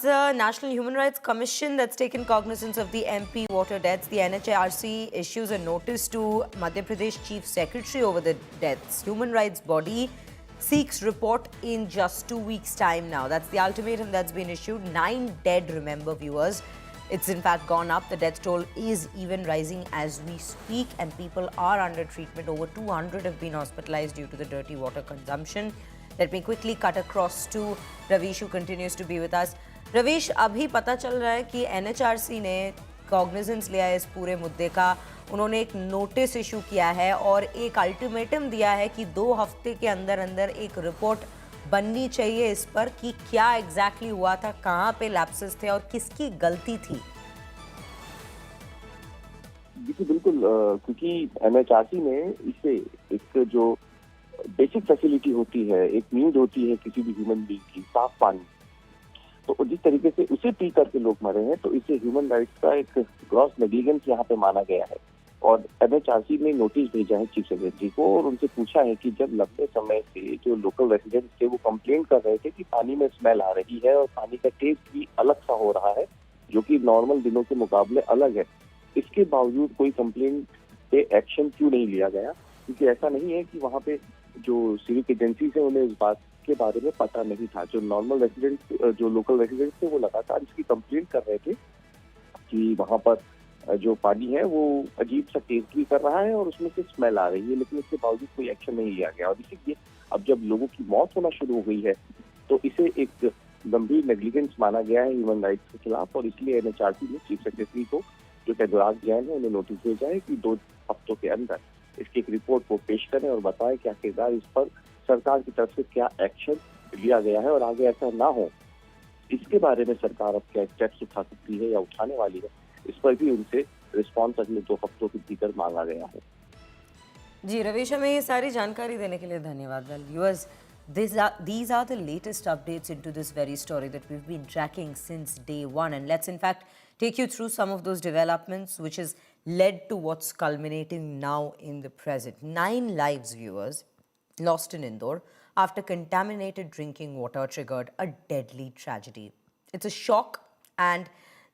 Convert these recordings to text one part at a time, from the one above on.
it's the National Human Rights Commission that's taken cognizance of the MP water deaths. The NHRC issues a notice to Madhya Pradesh Chief Secretary over the deaths. Human rights body seeks report in just 2 weeks' time now. That's the ultimatum that's been issued. 9 dead, remember, viewers. It's in fact gone up. The death toll is even rising as we speak, and people are under treatment. Over 200 have been hospitalized due to the dirty water consumption. Let me quickly cut across to Ravish, who continues to be with us. Ravish, अभी पता चल रहा है कि NHRC ने cognizance लिया है इस पूरे मुद्दे का. उन्होंने एक नोटिस इशू किया है और एक अल्टीमेटम दिया है कि 2 हफ्ते के अंदर अंदर एक रिपोर्ट बननी चाहिए इस पर कि क्या एग्जैक्टली हुआ था, कहाँ पे लैप्सेस थे और किसकी गलती थी. देखिए बिल्कुल, क्योंकि NHRC ने इसे एक जो बेसिक फैसिलिटी होती है, एक नीड होती है किसी भी ह्यूमन बीइंग की, साफ पानी, तो जिस तरीके से उसे पी करके लोग मरे हैं तो इसे ह्यूमन राइट्स का एक ग्रॉस नेग्लिजेंस यहाँ पे माना गया है. और NHRC ने नोटिस भेजा है चीफ सेक्रेटरी को और उनसे पूछा है कि जब लंबे समय से जो लोकल रेसिडेंट्स थे वो कंप्लेंट कर रहे थे कि पानी में स्मेल आ रही है और पानी का टेस्ट भी अलग सा हो रहा है, जो कि नॉर्मल दिनों के मुकाबले अलग है, इसके बावजूद कोई कंप्लेंट पे एक्शन क्यों नहीं लिया गया. क्योंकि ऐसा नहीं है कि वहाँ पे जो सिविक एजेंसीज है उन्हें इस बात के बारे में पता नहीं था. जो नॉर्मल रेसिडेंट्स, जो लोकल रेसिडेंट्स थे, वो लगातार इसकी कंप्लेंट कर रहे थे कि वहाँ पर जो पानी है वो अजीब सा टेस्ट भी कर रहा है और उसमें से स्मेल आ रही है, लेकिन इसके बावजूद कोई एक्शन नहीं लिया गया. और इसीलिए अब जब लोगों की मौत होना शुरू हो गई है तो इसे एक गंभीर नेग्लिजेंस माना गया है ह्यूमन राइट्स के खिलाफ. और इसलिए NHRC ने चीफ सेक्रेटरी को, जो कि अनुराग जैन है, उन्हें नोटिस भेजा है कि 2 हफ्तों के अंदर इसकी एक रिपोर्ट को पेश करें और बताएं कि आखिरकार इस पर सरकार की तरफ से क्या एक्शन लिया गया है और आगे ऐसा ना हो इसके बारे में सरकार अब क्या स्टेप्स उठा सकती है या उठाने वाली है, इस पर भी उनसे रिस्पॉन्स अगले 2 हफ्तों के भीतर मांगा गया है. जी रवीश, हमें ये सारी जानकारी देने के लिए धन्यवाद. Well viewers, these are the latest updates into this very story that we've been tracking since day one, and let's in fact take you through some of those developments which has led to what's culminating now in the present. 9 lives, viewers, lost in Indore after contaminated drinking water triggered a deadly tragedy. It's a shock and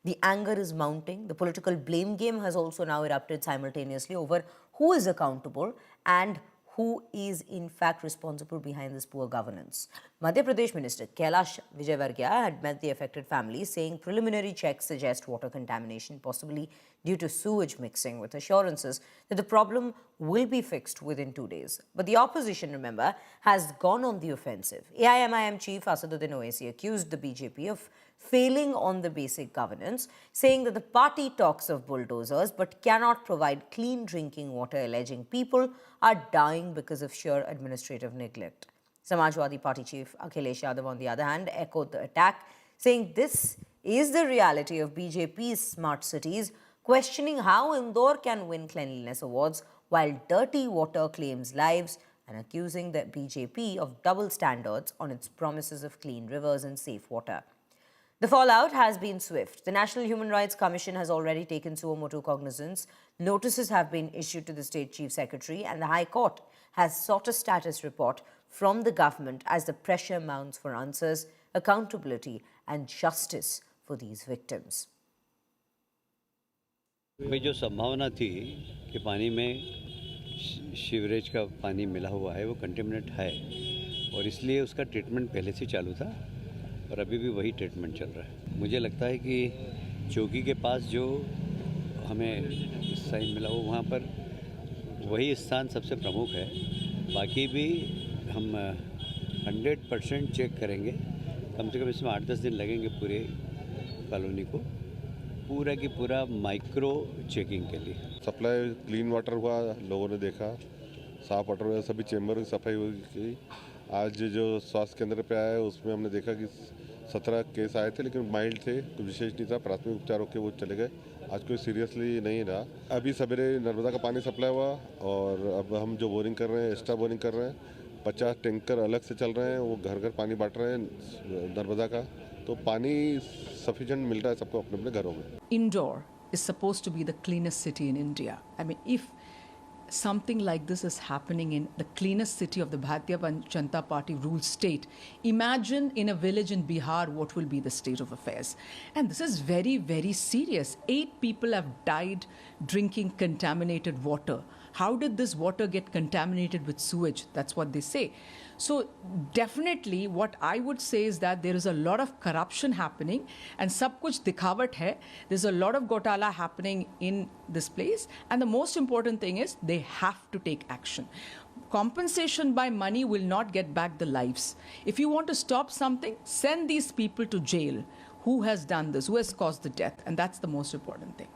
the anger is mounting. The political blame game has also now erupted simultaneously over who is accountable and who is in fact responsible behind this poor governance. Madhya Pradesh Minister Kailash Vijayvargiya had met the affected families, saying preliminary checks suggest water contamination, possibly due to sewage mixing, with assurances that the problem will be fixed within 2 days. But the opposition, remember, has gone on the offensive. AIMIM chief Asaduddin Owaisi accused the BJP of failing on the basic governance, saying that the party talks of bulldozers but cannot provide clean drinking water, alleging people are dying because of sheer administrative neglect. Samajwadi Party chief Akhilesh Yadav, on the other hand, echoed the attack, saying this is the reality of BJP's smart cities, questioning how Indore can win cleanliness awards while dirty water claims lives, and accusing the BJP of double standards on its promises of clean rivers and safe water. The fallout has been swift. The National Human Rights Commission has already taken suo motu cognizance. Notices have been issued to the State Chief Secretary, and the High Court has sought a status report from the government as the pressure mounts for answers, accountability and justice for these victims. में जो संभावना थी कि पानी में sewerage का पानी मिला हुआ है वो कंटेमिनेट है और इसलिए उसका ट्रीटमेंट पहले से चालू था और अभी भी वही ट्रीटमेंट चल रहा है. मुझे लगता है कि चौकी के पास जो हमें साइन मिला हो वहाँ पर वही स्थान सबसे प्रमुख है. बाकी भी हम 100% चेक करेंगे. कम से कम इसमें 8-10 दिन लगेंगे पूरे कॉलोनी को पूरा की पूरा माइक्रो चेकिंग के लिए. सप्लाई क्लीन वाटर हुआ, लोगों ने देखा साफ वाटर हुआ, सभी चेंबर की सफाई हुई. आज जो स्वास्थ्य केंद्र पे आया उसमें हमने देखा कि 17 केस आए थे, लेकिन माइल्ड थे, कुछ विशेष नहीं था. प्राथमिक उपचार होकर वो चले गए. आज कोई सीरियसली नहीं रहा. अभी सवेरे नर्मदा का पानी सप्लाई हुआ और अब हम जो बोरिंग कर रहे हैं, एक्स्ट्रा बोरिंग कर रहे हैं. 50 टैंकर अलग से चल रहे हैं, वो घर घर पानी बांट रहे हैं नर्मदा का. तो पानी सफिशिएंट मिल रहा है सबको अपने अपने घरों में. Indore is supposed to be the cleanest city in India. I mean, if something like this is happening in the cleanest city of the Bharatiya Janata Party ruled state, imagine in a village in Bihar what will be the state of affairs. And this is very, very serious. 8 people have died drinking contaminated water. How did this water get contaminated with sewage? That's what they say. So definitely what I would say is that there is a lot of corruption happening and sab kuch dikhawat hai. There's a lot of gotala happening in this place. And the most important thing is they have to take action. Compensation by money will not get back the lives. If you want to stop something, send these people to jail. Who has done this? Who has caused the death? And that's the most important thing.